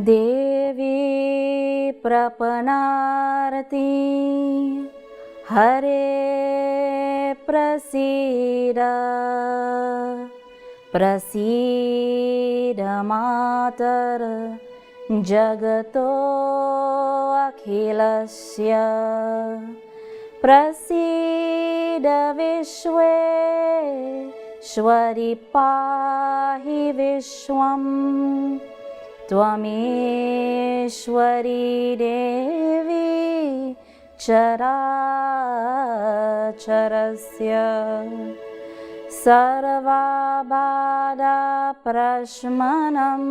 देवी प्रपन्नारति हरे प्रसीद प्रसीद मातर जगतो अखिलस्य प्रसीद विश्वेश्वरि पाहि विश्वम् त्वमेश्वरी देवी चराचरस्य सर्वबाधाप्रशमनम्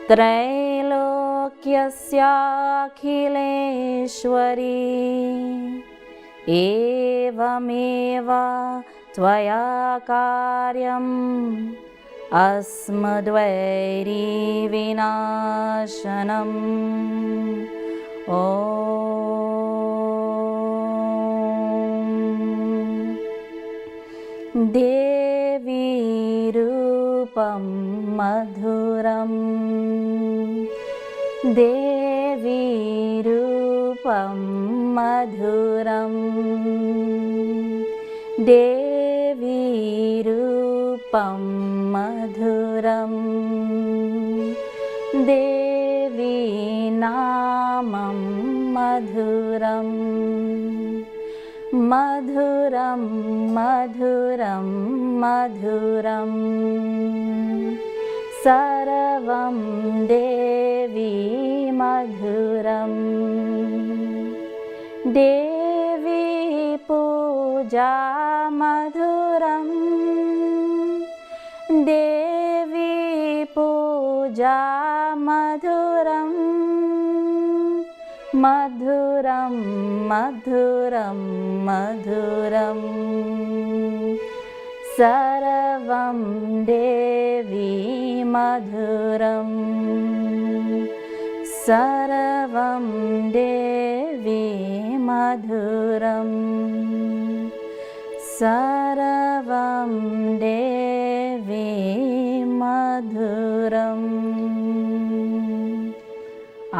त्रैलोक्यस्याखिलेश्वरी एवमेव त्वया कार्यम् अस्मद्वैरी विनाशनम् ॐ देवी रूपं मधुरम् देवी रूपं मधुरम् देवी रूपं मधुरम् देवी नामं मधुरम् मधुरं मधुरं मधुरम् सर्वं देवी मधुरम् देवी पूजा मधुरम् देवी पूजा मधुरम् मधुरं मधुरं मधुरम् सर्वं देवी मधुरम् सर्वं देवी मधुरम् सर्वं देवी मधुरम्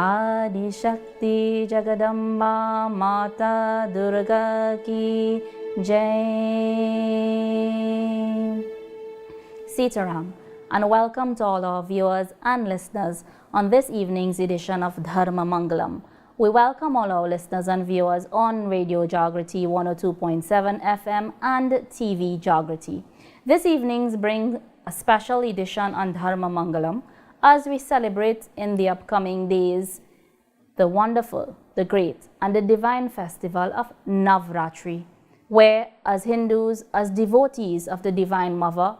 आदिशक्ति जगदम्बा माता दुर्गा की जय. Sitaram, and welcome to all our viewers and listeners on this evening's edition of Dharma Mangalam. We welcome all our listeners and viewers on Radio Jagriti 102.7 FM and TV Jagriti. This evening's brings a special edition on Dharma Mangalam as we celebrate in the upcoming days the wonderful, the great and the divine festival of Navratri, where as Hindus, as devotees of the Divine Mother,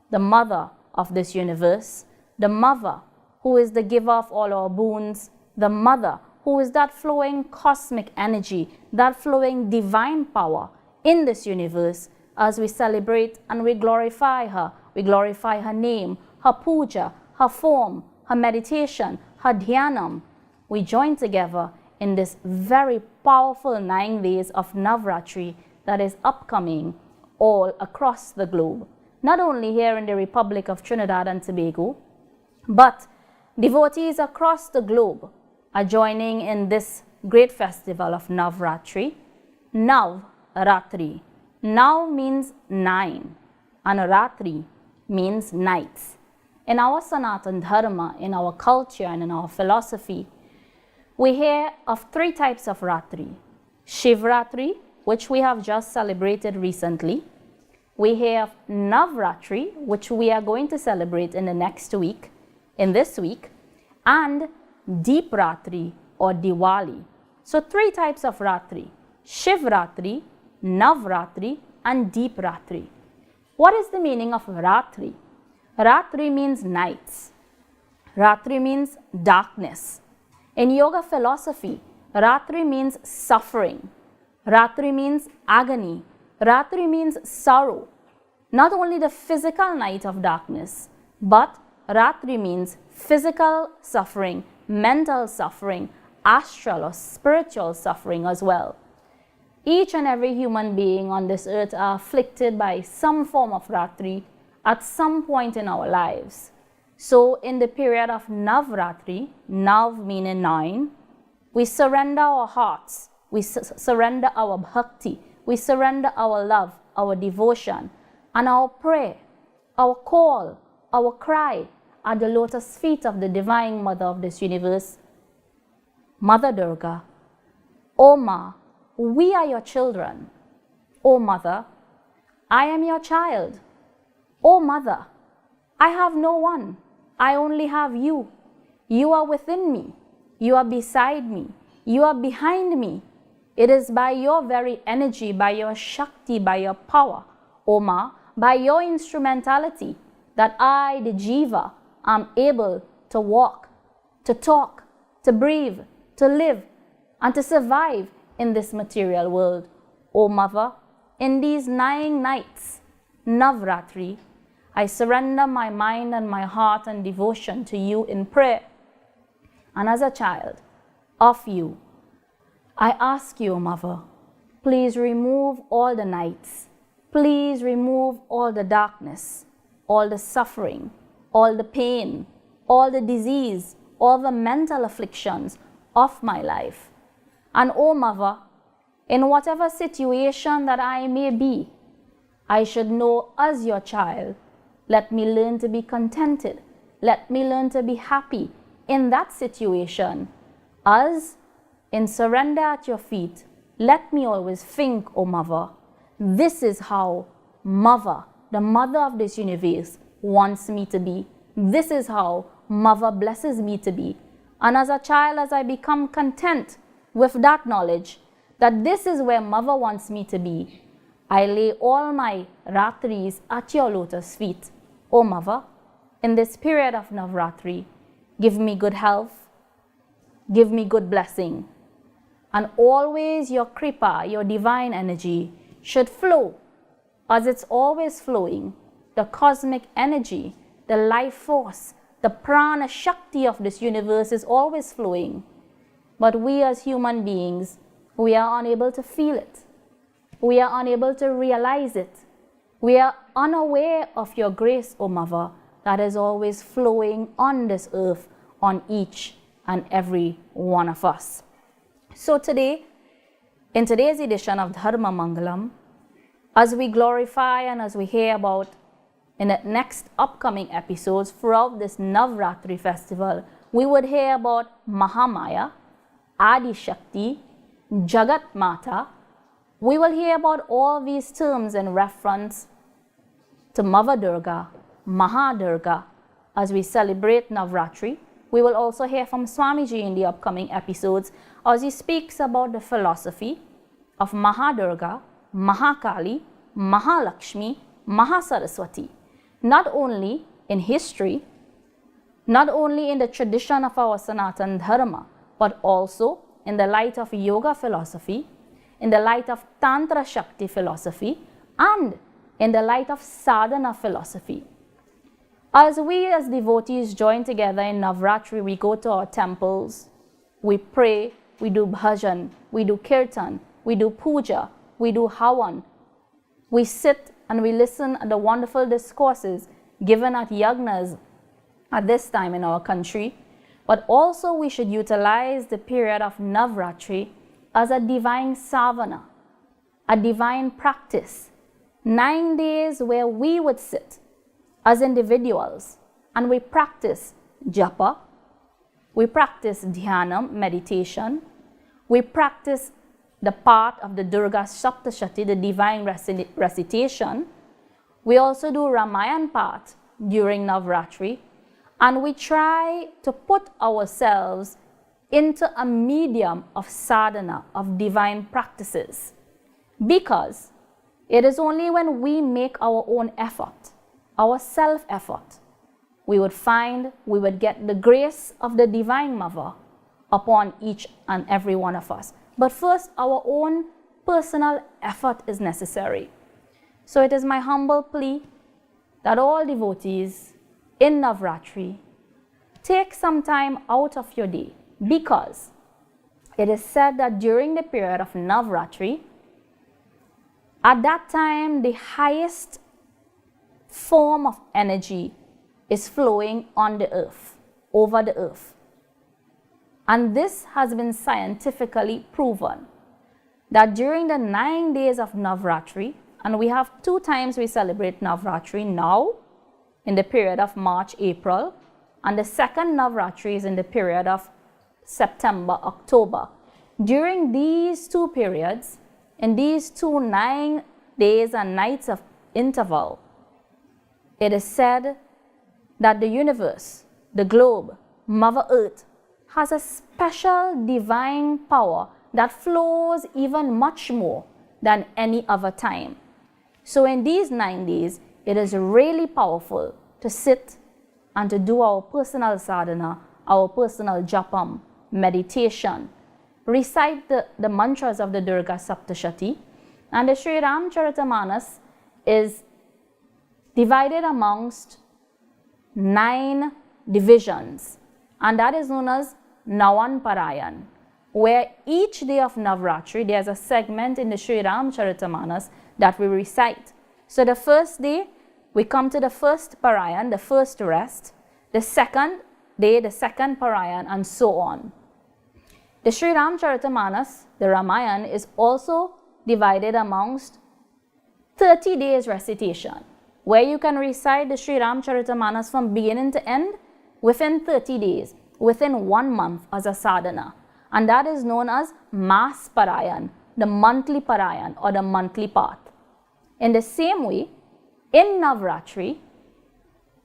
the mother of this universe, the mother who is the giver of all our boons, the mother who is that flowing cosmic energy, that flowing divine power in this universe, as we celebrate and we glorify her name, her puja, her form, her meditation, her dhyanam. We join together in this very powerful 9 days of Navratri that is upcoming all across the globe. Not only here in the Republic of Trinidad and Tobago, but devotees across the globe are joining in this great festival of Navratri. Navratri. Nav means 9 and Ratri means nights. In our Sanatan Dharma, in our culture and in our philosophy, we hear of 3 types of Ratri. Shivratri, which we have just celebrated recently. We hear of Navratri, which we are going to celebrate in the next week, in this week, and Deep Ratri or Diwali. So 3 types of Ratri: Shivratri, Navratri, and Deep Ratri. What is the meaning of Ratri? Ratri means nights. Ratri means darkness. In yoga philosophy, Ratri means suffering. Ratri means agony. Ratri means sorrow. Not only the physical night of darkness, but Ratri means physical suffering, mental suffering, astral or spiritual suffering as well. Each and every human being on this earth are afflicted by some form of Ratri at some point in our lives. So in the period of Navratri, Nav meaning 9, we surrender our hearts, we surrender our bhakti, we surrender our love, our devotion, and our prayer, our call, our cry at the lotus feet of the Divine Mother of this universe, Mother Durga. O Ma, we are your children. O Mother, I am your child. O Mother, I have no one. I only have you. You are within me. You are beside me. You are behind me. It is by your very energy, by your Shakti, by your power, O Ma, by your instrumentality, that I, the Jiva, am able to walk, to talk, to breathe, to live, and to survive in this material world. O Mother, in these 9 nights, Navratri, I surrender my mind and my heart and devotion to you in prayer. And as a child of you, I ask you, Mother, please remove all the nights. Please remove all the darkness, all the suffering, all the pain, all the disease, all the mental afflictions of my life. And O Mother, in whatever situation that I may be, I should know as your child, let me learn to be contented. Let me learn to be happy in that situation. As in surrender at your feet, let me always think, O Mother, this is how Mother, the Mother of this universe, wants me to be. This is how Mother blesses me to be. And as a child, as I become content with that knowledge, that this is where Mother wants me to be, I lay all my Ratris at your lotus feet. O Mother, in this period of Navratri, give me good health, give me good blessing, and always your Kripa, your divine energy, should flow as it's always flowing. The cosmic energy, the life force, the prana shakti of this universe is always flowing. But we as human beings, we are unable to feel it. We are unable to realize it. We are unaware of your grace, O Mother, that is always flowing on this earth, on each and every one of us. So today, in today's edition of Dharma Mangalam, as we glorify and as we hear about in the next upcoming episodes throughout this Navratri festival, we would hear about Mahamaya, Adi Shakti, Jagat Mata. We will hear about all these terms in reference to Mother Durga, Maha Durga, as we celebrate Navratri. We will also hear from Swamiji in the upcoming episodes as he speaks about the philosophy of Maha Durga, Mahakali, Mahalakshmi, Mahasaraswati, not only in history, not only in the tradition of our Sanatan Dharma, but also in the light of yoga philosophy, in the light of Tantra Shakti philosophy, and in the light of sadhana philosophy. As we as devotees join together in Navratri, we go to our temples, we pray, we do bhajan, we do kirtan, we do puja, we do havan. We sit and we listen to the wonderful discourses given at yagnas at this time in our country. But also we should utilize the period of Navratri as a divine savana, a divine practice. 9 days where we would sit as individuals and we practice japa, we practice dhyana, meditation, we practice the part of the Durga Saptashati, the divine recitation. We also do Ramayan part during Navratri, and we try to put ourselves into a medium of sadhana, of divine practices, because it is only when we make our own effort, our self-effort, we would get the grace of the Divine Mother, upon each and every one of us. But first, our own personal effort is necessary. So it is my humble plea that all devotees in Navratri take some time out of your day, because it is said that during the period of Navratri, at that time the highest form of energy is flowing on the earth, over the earth. And this has been scientifically proven that during the 9 days of Navratri, and we have 2 times we celebrate Navratri now, in the period of March, April, and the second Navratri is in the period of September, October. During these 2 periods, in these 2 9 days and nights of interval, it is said that the universe, the globe, Mother Earth, has a special divine power that flows even much more than any other time. So in these 9 days, it is really powerful to sit and to do our personal sadhana, our personal japam, meditation, recite the mantras of the Durga Saptashati. And the Sri Ramcharitamanas is divided amongst 9 divisions, and that is known as Navan Parayan, where each day of Navratri there's a segment in the Sri Ramcharitamanas that we recite. So the first day we come to the first Parayan, the first rest, the second day the second Parayan, and so on. The Sri Ramcharitamanas, the Ramayana, is also divided amongst 30 days recitation, where you can recite the Sri Ramcharitamanas from beginning to end within 30 days, within 1 month as a sadhana. And that is known as Mas Parayan, the monthly Parayan or the monthly path. In the same way, in Navratri,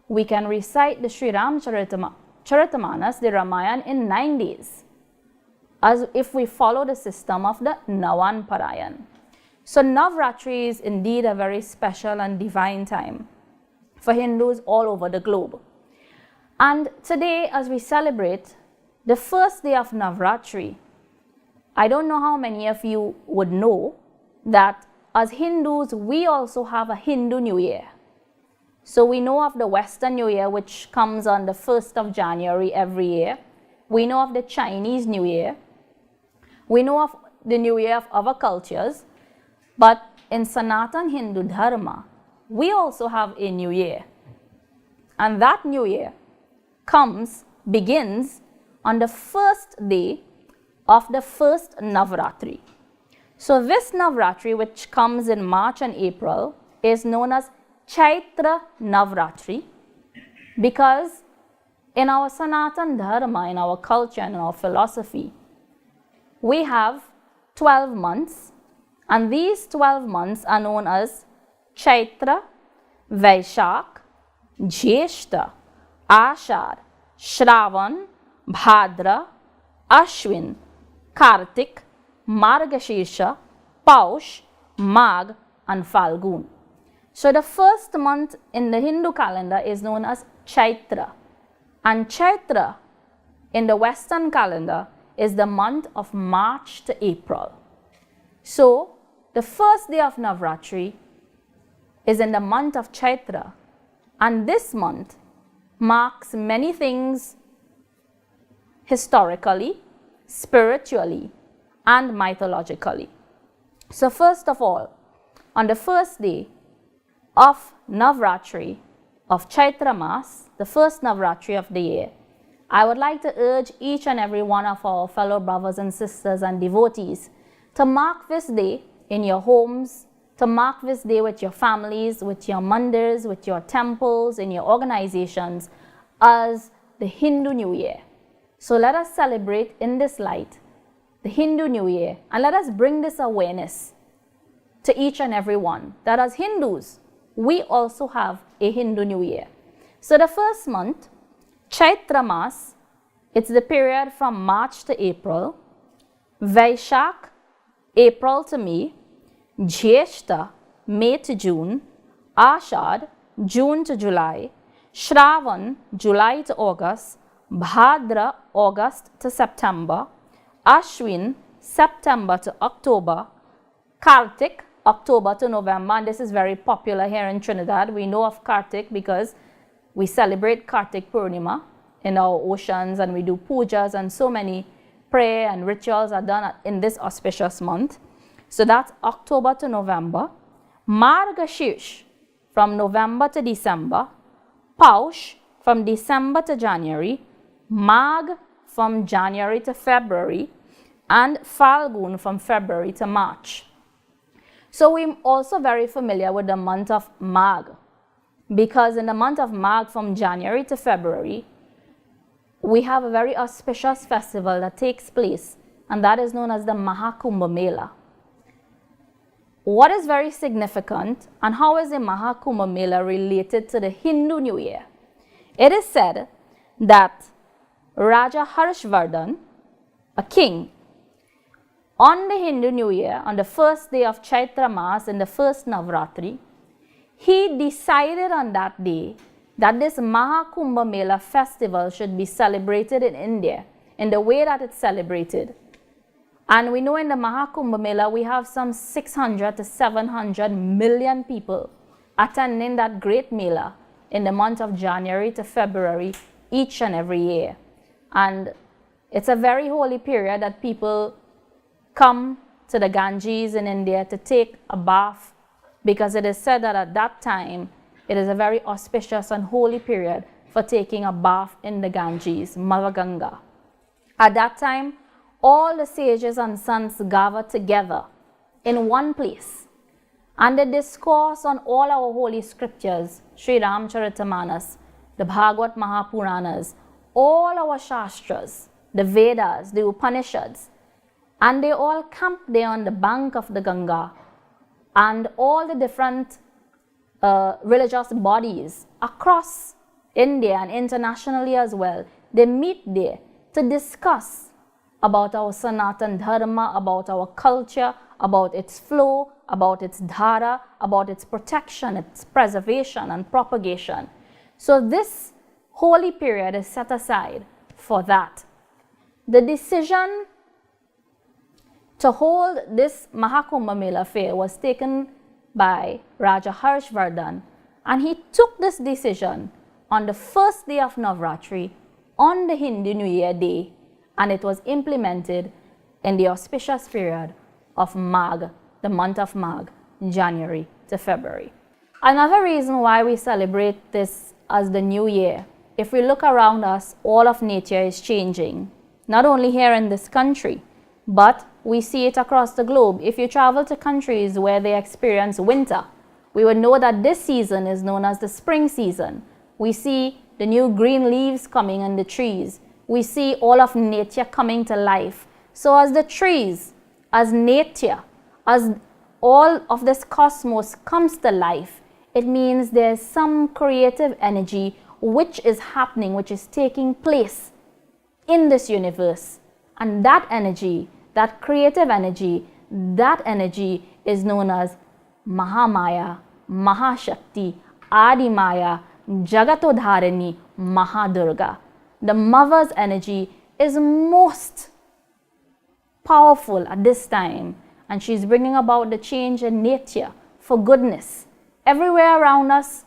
we can recite the Sri Ramcharitamanas, the Ramayana, in 9 days, as if we follow the system of the Navan Parayan. So Navratri is indeed a very special and divine time for Hindus all over the globe. And today, as we celebrate the first day of Navratri, I don't know how many of you would know that as Hindus, we also have a Hindu New Year. So we know of the Western New Year, which comes on the 1st of January every year. We know of the Chinese New Year. We know of the New Year of other cultures. But in Sanatan Hindu Dharma, we also have a New Year. And that New Year begins on the first day of the first Navratri. So this Navratri, which comes in March and April, is known as Chaitra Navratri, because in our Sanatan Dharma, in our culture and in our philosophy, we have 12 months, and these 12 months are known as Chaitra, Vaishak, Jyeshta, Ashar, Shravan, Bhadra, Ashwin, Kartik, Margashirsha, Paush, Magh, and Falgun. So the first month in the Hindu calendar is known as Chaitra, and Chaitra in the Western calendar is the month of March to April. So the first day of Navratri is in the month of Chaitra, and this month marks many things historically, spiritually, and mythologically. So first of all, on the first day of Navratri of Chaitra Mas, the first Navratri of the year, I would like to urge each and every one of our fellow brothers and sisters and devotees to mark this day in your homes, to mark this day with your families, with your mandirs, with your temples, in your organizations as the Hindu New Year. So let us celebrate in this light the Hindu New Year, and let us bring this awareness to each and every one that as Hindus, we also have a Hindu New Year. So the first month, Chaitra Mas, it's the period from March to April, Vaishak, April to May, Jyeshta, May to June, Ashad, June to July, Shravan, July to August, Bhadra, August to September, Ashwin, September to October, Kartik, October to November, and this is very popular here in Trinidad. We know of Kartik because we celebrate Kartik Purnima in our oceans, and we do pujas, and so many prayer and rituals are done in this auspicious month. So that's October to November. Margashirsh, from November to December. Paush, from December to January. Mag, from January to February. And Falgun, from February to March. So we're also very familiar with the month of Mag, because in the month of Mag, from January to February, we have a very auspicious festival that takes place, and that is known as the Mahakumbh Mela. What is very significant, and how is the Mahakumbh Mela related to the Hindu New Year? It is said that Raja Harshvardhan, a king, on the Hindu New Year, on the first day of Chaitra Mas in the first Navratri, he decided on that day that this Mahakumbh Mela festival should be celebrated in India in the way that it's celebrated. And we know in the Mahakumbh Mela we have some 600 to 700 million people attending that great Mela in the month of January to February each and every year. And it's a very holy period that people come to the Ganges in India to take a bath, because it is said that at that time it is a very auspicious and holy period for taking a bath in the Ganges, Mother Ganga. At that time, all the sages and sons gather together in one place, and they discourse on all our holy scriptures, Sri Ramcharitamanas, the Bhagavad Mahapuranas, all our Shastras, the Vedas, the Upanishads, and they all camp there on the bank of the Ganga, and all the different religious bodies across India and internationally as well, they meet there to discuss about our Sanatan Dharma, about our culture, about its flow, about its dhara, about its protection, its preservation and propagation. So this holy period is set aside for that. The decision to hold this Mahakumbh Mela fair was taken by Raja Harshvardhan, and he took this decision on the first day of Navratri on the Hindu New Year day, and it was implemented in the auspicious period of Magh, the month of Magh, January to February. Another reason why we celebrate this as the New Year, if we look around us, all of nature is changing, not only here in this country, but we see it across the globe. If you travel to countries where they experience winter, we would know that this season is known as the spring season. We see the new green leaves coming on the trees. We see all of nature coming to life. So as the trees, as nature, as all of this cosmos comes to life, it means there's some creative energy which is happening, which is taking place in this universe. And that energy, that creative energy, that energy is known as Mahamaya, Mahashakti, Adimaya, Jagatodharini, Mahadurga. The mother's energy is most powerful at this time, and she's bringing about the change in nature for goodness. Everywhere around us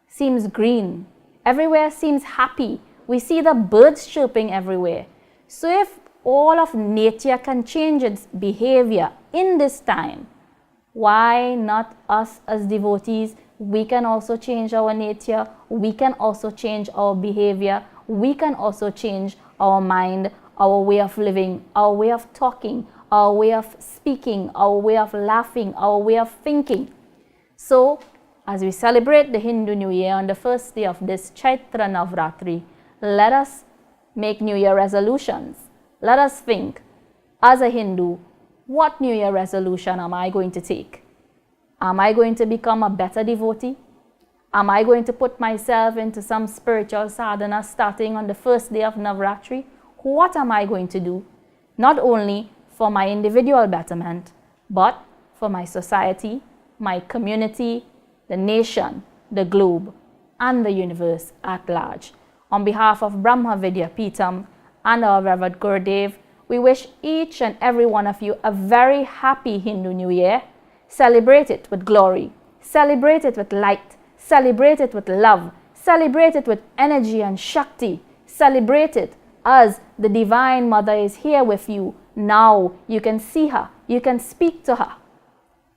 seems green. Everywhere seems happy. We see the birds chirping everywhere. So if all of nature can change its behavior in this time, why not us as devotees? We can also change our nature. We can also change our behavior. We can also change our mind, our way of living, our way of talking, our way of speaking, our way of laughing, our way of thinking. So, as we celebrate the Hindu New Year on the first day of this Chaitra Navratri, let us make New Year resolutions. Let us think, as a Hindu, what New Year resolution am I going to take? Am I going to become a better devotee? Am I going to put myself into some spiritual sadhana starting on the first day of Navratri? What am I going to do? Not only for my individual betterment, but for my society, my community, the nation, the globe, and the universe at large. On behalf of Brahma Vidya Peetam and our Revered Gurudev, we wish each and every one of you a very happy Hindu New Year. Celebrate it with glory, celebrate it with light, celebrate it with love, celebrate it with energy and Shakti, celebrate it as the Divine Mother is here with you. Now you can see her, you can speak to her.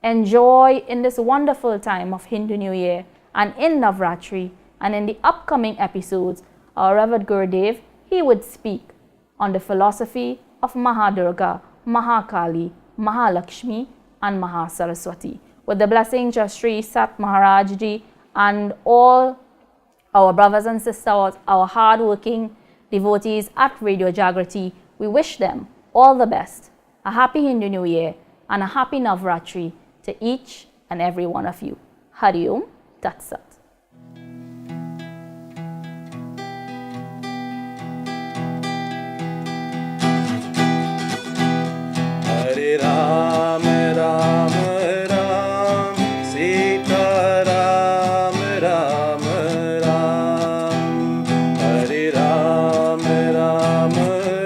Enjoy in this wonderful time of Hindu New Year and in Navratri, and in the upcoming episodes, our Revered Gurudev, he would speak on the philosophy of Mahadurga, Mahakali, Mahalakshmi and Mahasaraswati. With the blessings of Sri Sat Maharaj Ji and all our brothers and sisters, our hard-working devotees at Radio Jagrati, we wish them all the best, a happy Hindu New Year and a happy Navratri to each and every one of you. Hari Om Tat Sat. Hare Ram, Ram Ram, Sita Ram, Ram Ram. Hare Ram, Ram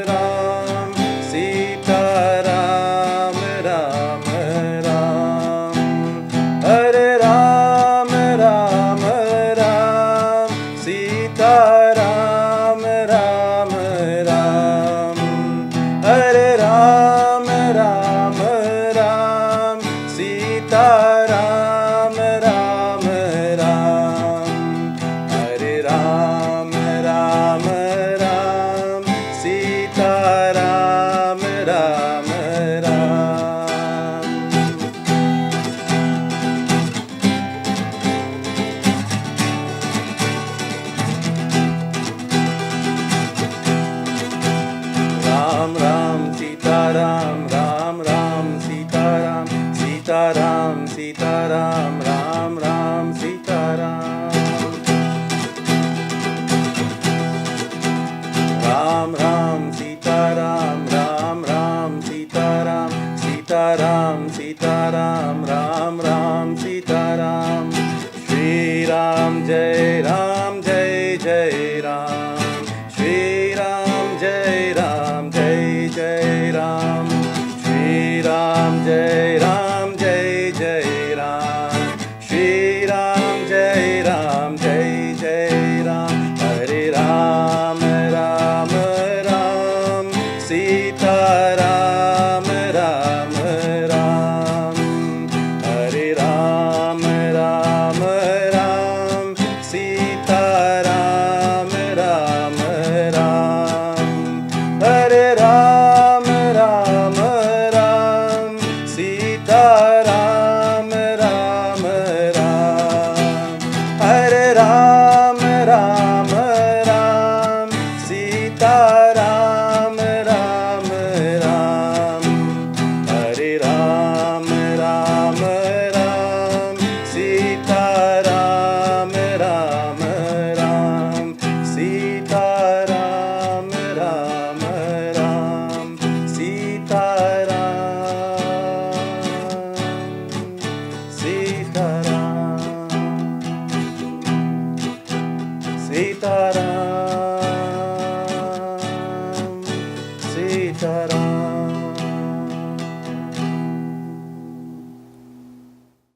Ram, Sita Ram, Ram Ram. Hare Ram, Ram Ram, Sita Ram, Ram Ram. Hare Ram, Ram Ram, Sita Ram, Ram Ram. Hare Ram, Ram Ram, Sita Ram, Ram Ram. Ram Ram Sita Ram, Ram Ram Sita Ram, Sita Ram Sita Ram, Ram Ram Sita Ram. Ram Ram Sita Ram, Ram Ram Sita Ram, Sita Ram Sita Ram, Ram Ram Sita Ram. Shri Ram Jai Ram Jai Jai Ram, Shri Ram Jai Ram Jai Jai Ram, Shri Ram Jai Ram Jai Jai Ram, Shri Ram Jai Ram Jai Jai Ram. Hare Ram, Ram Ram, Sita Ram, Ram Ram. Hare Ram, Ram Ram, Sita Ram, Ram Ram. Hare Ram, Ram Ram, Sita Ram, Ram Ram. Hare Ram, Ram Ram, Sita Ram, Ram Ram. Hare Ram, Ram Ram, Sita Ram, Ram Ram. Sita Ram, Ram Ram, Sita Ram, Sita Ram, Sita Ram.